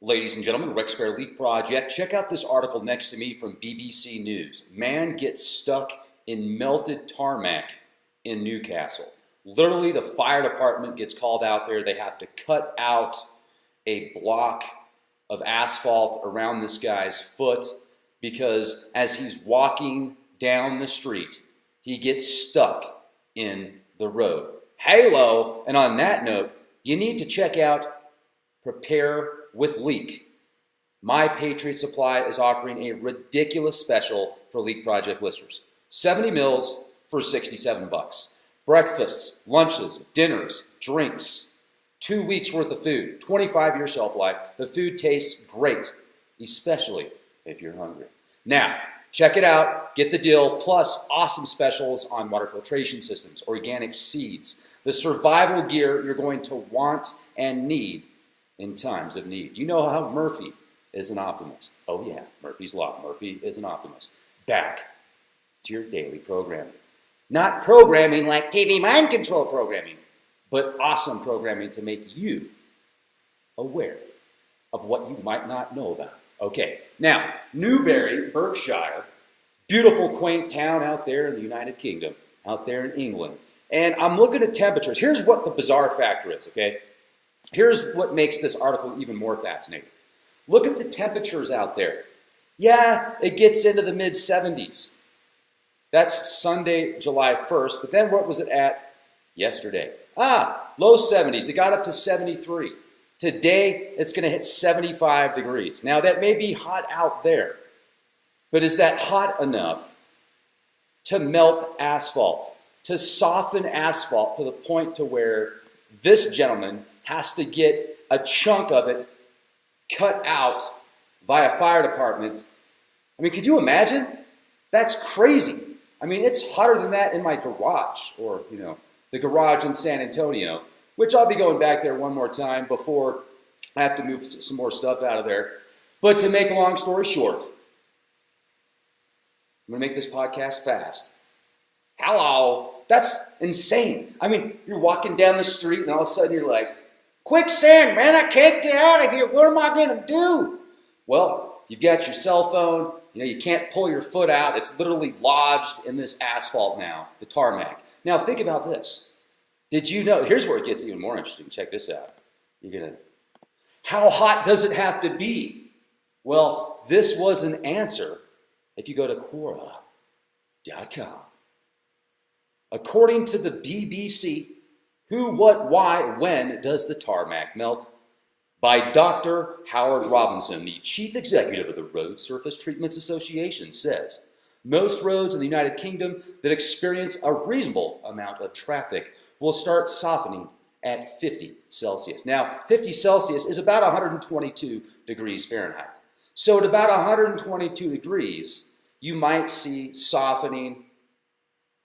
Ladies and gentlemen, Rex Bear Leak Project. Check out this article next to me from BBC News. Man gets stuck in melted tarmac in Newcastle. Literally, the fire department gets called out there. They have to cut out a block of asphalt around this guy's foot because as he's walking down the street, he gets stuck in the road. Halo! And on that note, you need to check out Prepare with Leak. My Patriot Supply is offering a ridiculous special for Leak Project listeners. 70 mils for 67 bucks. Breakfasts, lunches, dinners, drinks, 2 weeks worth of food, 25-year shelf life. The food tastes great, especially if you're hungry. Now, check it out, get the deal, plus awesome specials on water filtration systems, organic seeds, the survival gear you're going to want and need in times of need. You know how Murphy is an optimist. Oh yeah, Murphy's Law. Murphy is an optimist. Back to your daily programming. Not programming like TV mind control programming, but awesome programming to make you aware of what you might not know about. Okay, now, Newbury, Berkshire, beautiful quaint town out there in the United Kingdom, out there in England. And I'm looking at temperatures. Here's what the bizarre factor is, okay? Here's what makes this article even more fascinating. Look at the temperatures out there. Yeah, it gets into the mid-70s. That's Sunday, July 1st. But then what was it at yesterday? Low 70s. It got up to 73. Today, it's going to hit 75 degrees. Now, that may be hot out there. But is that hot enough to melt asphalt, to soften asphalt to the point to where this gentleman has to get a chunk of it cut out by a fire department? I mean, could you imagine? That's crazy. I mean, it's hotter than that in my garage, or, the garage in San Antonio, which I'll be going back there one more time before I have to move some more stuff out of there. But to make a long story short, I'm going to make this podcast fast. Hello. That's insane. I mean, you're walking down the street and all of a sudden you're like, quicksand, man, I can't get out of here. What am I going to do? Well, you've got your cell phone. You can't pull your foot out. It's literally lodged in this asphalt now, the tarmac. Now, think about this. Did you know? Here's where it gets even more interesting. Check this out. How hot does it have to be? Well, this was an answer if you go to Quora.com. According to the BBC, who, what, why, when does the tarmac melt? By Dr. Howard Robinson, the chief executive of the Road Surface Treatments Association, says most roads in the United Kingdom that experience a reasonable amount of traffic will start softening at 50 Celsius. Now, 50 Celsius is about 122 degrees Fahrenheit. So at about 122 degrees, you might see softening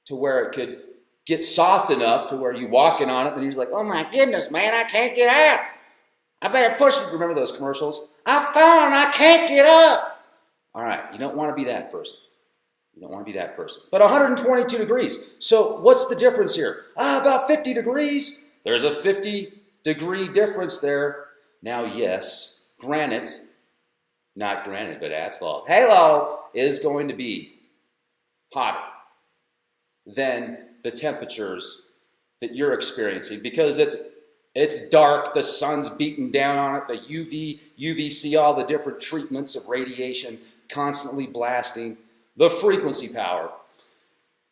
to where it could get soft enough to where you're walking on it and you're just like, oh my goodness, man, I can't get out. I better push it. Remember those commercials? I fell and I can't get up. All right, you don't want to be that person. You don't want to be that person. But 122 degrees. So what's the difference here? About 50 degrees. There's a 50-degree difference there. Now, yes, granite, not granite, but asphalt, halo, is going to be hotter than the temperatures that you're experiencing because it's dark, the sun's beating down on it, the UVC, all the different treatments of radiation constantly blasting, the frequency power.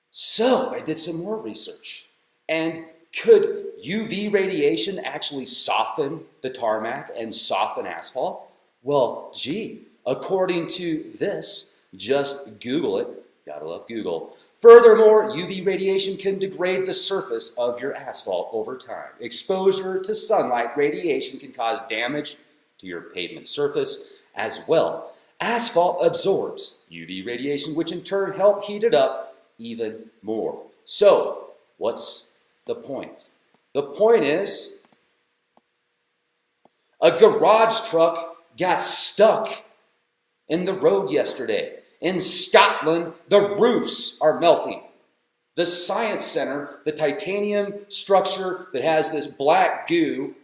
So I did some more research. And could UV radiation actually soften the tarmac and soften asphalt? Well, gee, according to this, just Google it. Gotta love Google. Furthermore, UV radiation can degrade the surface of your asphalt over time. Exposure to sunlight radiation can cause damage to your pavement surface as well. Asphalt absorbs UV radiation, which in turn help heat it up even more. So, what's the point? The point is, a garage truck got stuck in the road yesterday. In Scotland, the roofs are melting. The Science Center, the titanium structure that has this black goo,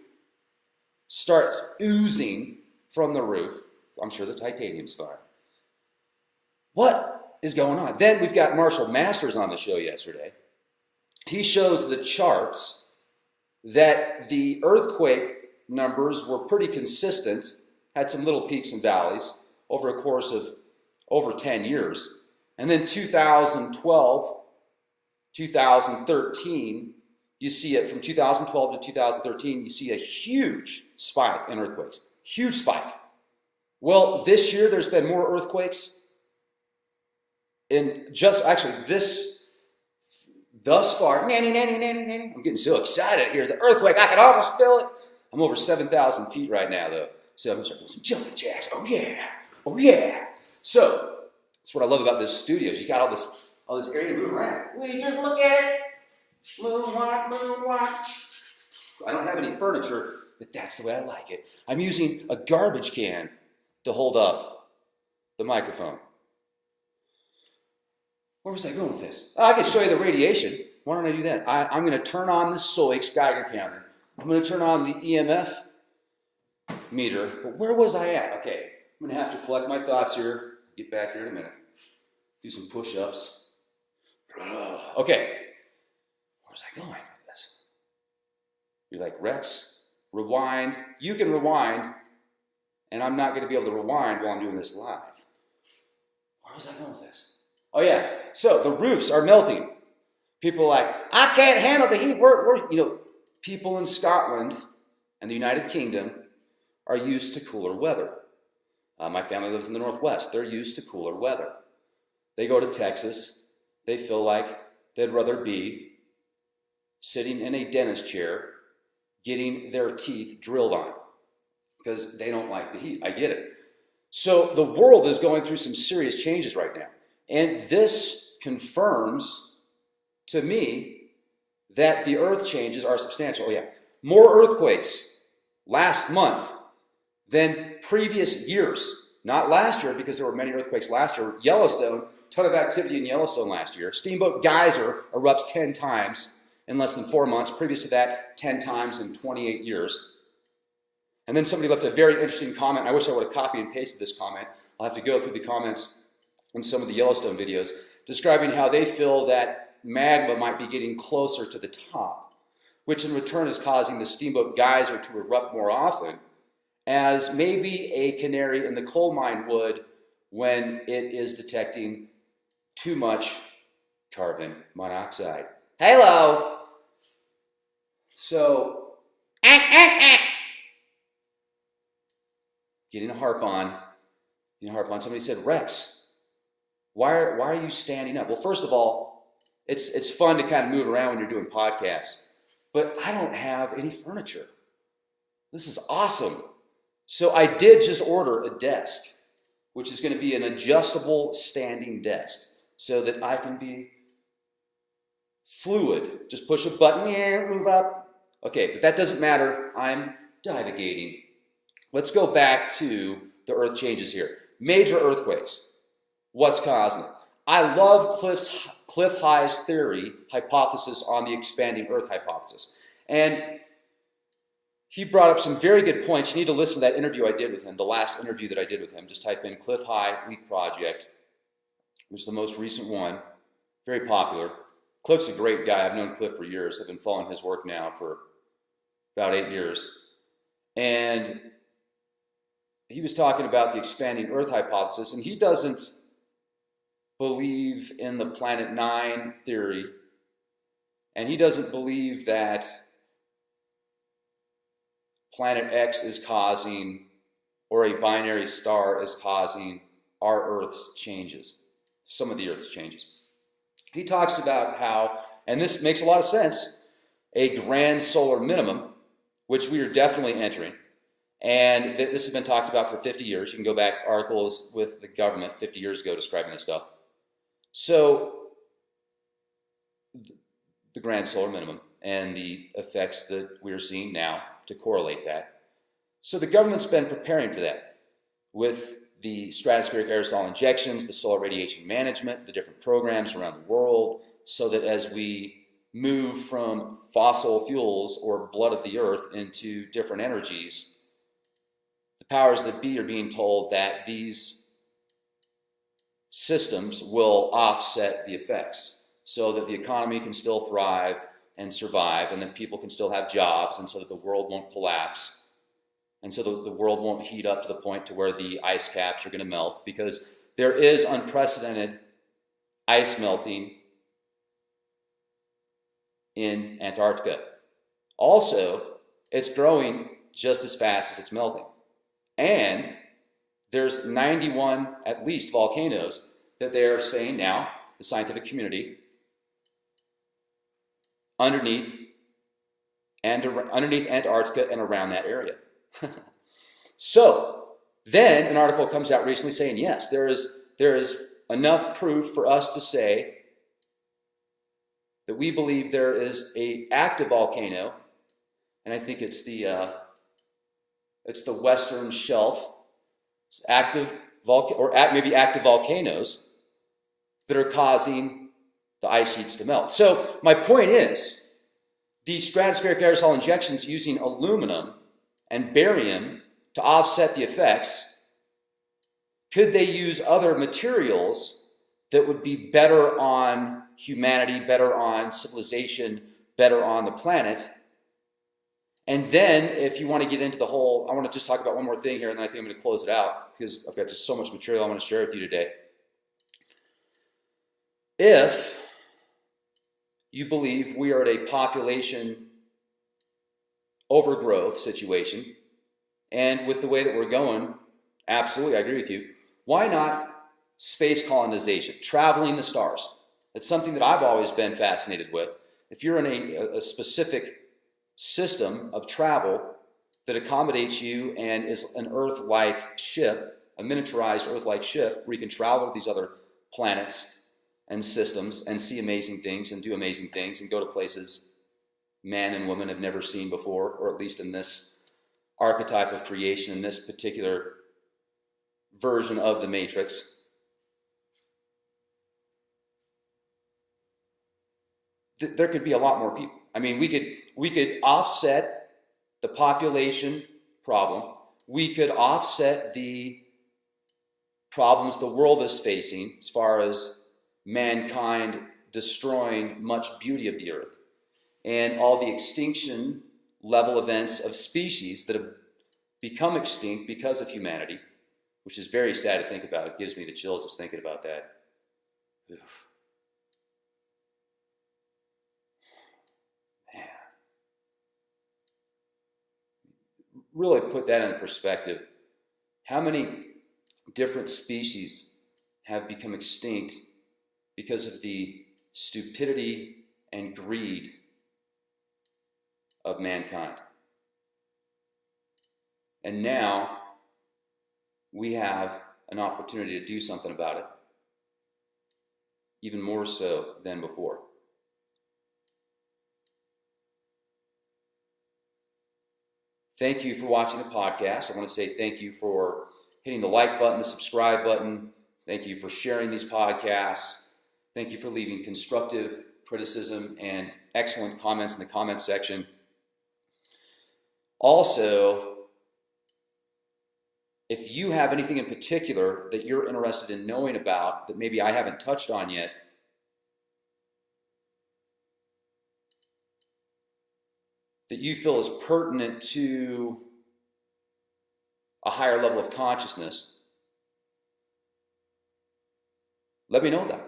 starts oozing from the roof. I'm sure the titanium's fine. What is going on? Then we've got Marshall Masters on the show yesterday. He shows the charts that the earthquake numbers were pretty consistent, had some little peaks and valleys over a course of over 10 years. And then 2012, 2013, you see it from 2012 to 2013, you see a huge spike in earthquakes. Huge spike. Well, this year there's been more earthquakes in just, actually this, thus far, I'm getting so excited here. The earthquake, I can almost feel it. I'm over 7,000 feet right now though. So I'm starting some jumping jacks. Oh yeah, oh yeah. So, that's what I love about this studio is you got all this area to move around. We just look at it. Moonwalk. I don't have any furniture, but that's the way I like it. I'm using a garbage can to hold up the microphone. Where was I going with this? Oh, I can show you the radiation. Why don't I do that? I'm going to turn on the SOIX Geiger counter. I'm going to turn on the EMF meter. But where was I at? Okay, I'm going to have to collect my thoughts here. Get back here in a minute. Do some push-ups. Okay. Where was I going with this? You're like, Rex, rewind. You can rewind, and I'm not going to be able to rewind while I'm doing this live. Where was I going with this? Oh, yeah. So the roofs are melting. People are like, I can't handle the heat. People in Scotland and the United Kingdom are used to cooler weather. My family lives in the Northwest. They're used to cooler weather. They go to Texas. They feel like they'd rather be sitting in a dentist chair getting their teeth drilled on because they don't like the heat. I get it. So the world is going through some serious changes right now. And this confirms to me that the earth changes are substantial. Oh yeah, more earthquakes last month than previous years. Not last year because there were many earthquakes last year. Yellowstone, ton of activity in Yellowstone last year. Steamboat Geyser erupts 10 times in less than 4 months. Previous to that, 10 times in 28 years. And then somebody left a very interesting comment. I wish I would have copied and pasted this comment. I'll have to go through the comments in some of the Yellowstone videos, describing how they feel that magma might be getting closer to the top, which in return is causing the Steamboat Geyser to erupt more often, as maybe a canary in the coal mine would when it is detecting too much carbon monoxide. Hello! So, getting a harp on. Somebody said, Rex, why are you standing up? Well, first of all, it's fun to kind of move around when you're doing podcasts, but I don't have any furniture. This is awesome. So I did just order a desk, which is going to be an adjustable standing desk so that I can be fluid. Just push a button, move up. Okay, but that doesn't matter. I'm divagating. Let's go back to the earth changes here. Major earthquakes. What's causing it? I love Cliff High's hypothesis on the expanding earth hypothesis. And he brought up some very good points. You need to listen to that interview I did with him, the last interview that I did with him. Just type in Cliff High Leak Project. It was the most recent one. Very popular. Cliff's a great guy. I've known Cliff for years. I've been following his work now for about 8 years. And he was talking about the expanding earth hypothesis, and he doesn't believe in the Planet 9 theory, and he doesn't believe that Planet X is causing, or a binary star is causing our Earth's changes, some of the Earth's changes. He talks about how, and this makes a lot of sense, a grand solar minimum, which we are definitely entering, and this has been talked about for 50 years. You can go back articles with the government 50 years ago describing this stuff. So, the grand solar minimum and the effects that we're seeing now to correlate that. So the government's been preparing for that with the stratospheric aerosol injections, the solar radiation management, the different programs around the world, so that as we move from fossil fuels or blood of the earth into different energies, the powers that be are being told that these systems will offset the effects so that the economy can still thrive and survive, and that people can still have jobs, and so that the world won't collapse, and so that the world won't heat up to the point to where the ice caps are going to melt, because there is unprecedented ice melting in Antarctica. Also, it's growing just as fast as it's melting. And there's 91, at least, volcanoes that they're saying now, the scientific community, underneath Antarctica and around that area. So then an article comes out recently saying, yes, there is enough proof for us to say that we believe there is an active volcano, and I think it's the Western Shelf. It's active maybe active volcanoes that are causing the ice sheets to melt. So my point is, these stratospheric aerosol injections using aluminum and barium to offset the effects, could they use other materials that would be better on humanity, better on civilization, better on the planet? And then, if you want to get into the whole, I want to just talk about one more thing here, and then I think I'm going to close it out, because I've got just so much material I want to share with you today. If you believe we are at a population overgrowth situation, and with the way that we're going, absolutely, I agree with you, why not space colonization, traveling the stars? It's something that I've always been fascinated with. If you're in a specific system of travel that accommodates you and is an Earth-like ship, a miniaturized Earth-like ship, where you can travel to these other planets and systems and see amazing things and do amazing things and go to places man and woman have never seen before, or at least in this archetype of creation, in this particular version of the Matrix. There could be a lot more people. I mean, we could offset the population problem. We could offset the problems the world is facing as far as mankind destroying much beauty of the earth and all the extinction level events of species that have become extinct because of humanity, which is very sad to think about. It gives me the chills just thinking about that. Oof. Really put that in perspective. How many different species have become extinct because of the stupidity and greed of mankind? And now we have an opportunity to do something about it, even more so than before. Thank you for watching the podcast. I want to say thank you for hitting the like button, the subscribe button. Thank you for sharing these podcasts. Thank you for leaving constructive criticism and excellent comments in the comment section. Also, if you have anything in particular that you're interested in knowing about that maybe I haven't touched on yet, that you feel is pertinent to a higher level of consciousness, let me know about it.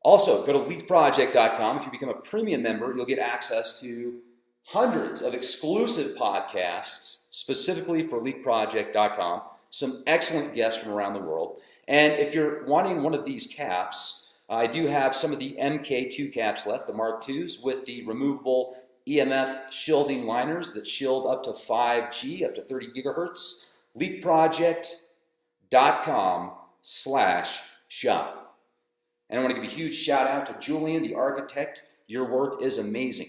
Also, go to leakproject.com. If you become a premium member, you'll get access to hundreds of exclusive podcasts specifically for leakproject.com, some excellent guests from around the world. And if you're wanting one of these caps, I do have some of the MK2 caps left, the Mark IIs, with the removable EMF shielding liners that shield up to 5G, up to 30 gigahertz. leakproject.com/shop. And I want to give a huge shout out to Julian, the architect. Your work is amazing.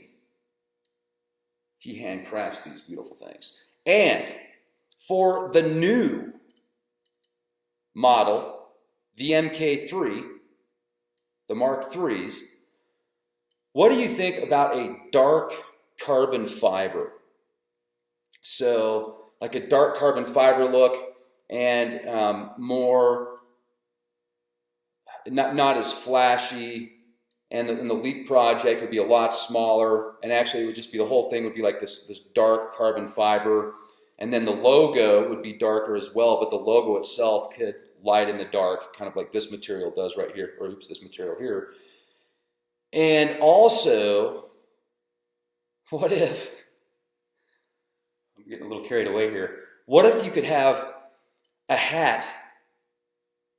He handcrafts these beautiful things. And for the new model, the MK3, the Mark IIIs, what do you think about a dark carbon fiber? So like a dark carbon fiber look, and more, not as flashy. And the Leap project would be a lot smaller, and actually it would just be, the whole thing would be like this dark carbon fiber. And then the logo would be darker as well, but the logo itself could light in the dark, kind of like this material does right here, or oops, this material here. And also, what if, I'm getting a little carried away here, what if you could have a hat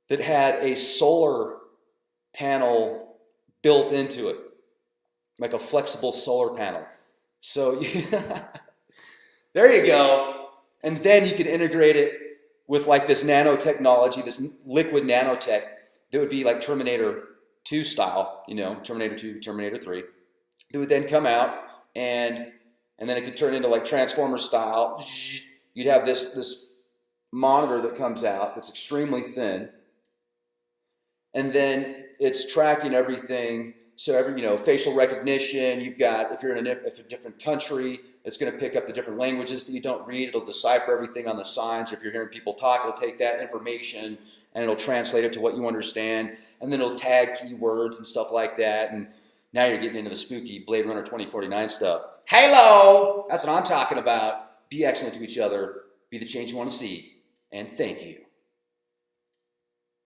that had a solar panel built into it, like a flexible solar panel? So there you go. And then you could integrate it with like this nanotechnology, this liquid nanotech that would be like Terminator 2 style, you know, Terminator 2, Terminator 3. It would then come out, and then it could turn into like Transformer style. You'd have this monitor that comes out that's extremely thin, and then it's tracking everything. So every, you know, facial recognition, you've got, if you're in a different country, it's going to pick up the different languages that you don't read. It'll decipher everything on the signs. If you're hearing people talk, it'll take that information and it'll translate it to what you understand. And then it'll tag keywords and stuff like that. And now you're getting into the spooky Blade Runner 2049 stuff. Halo! That's what I'm talking about. Be excellent to each other. Be the change you want to see. And thank you.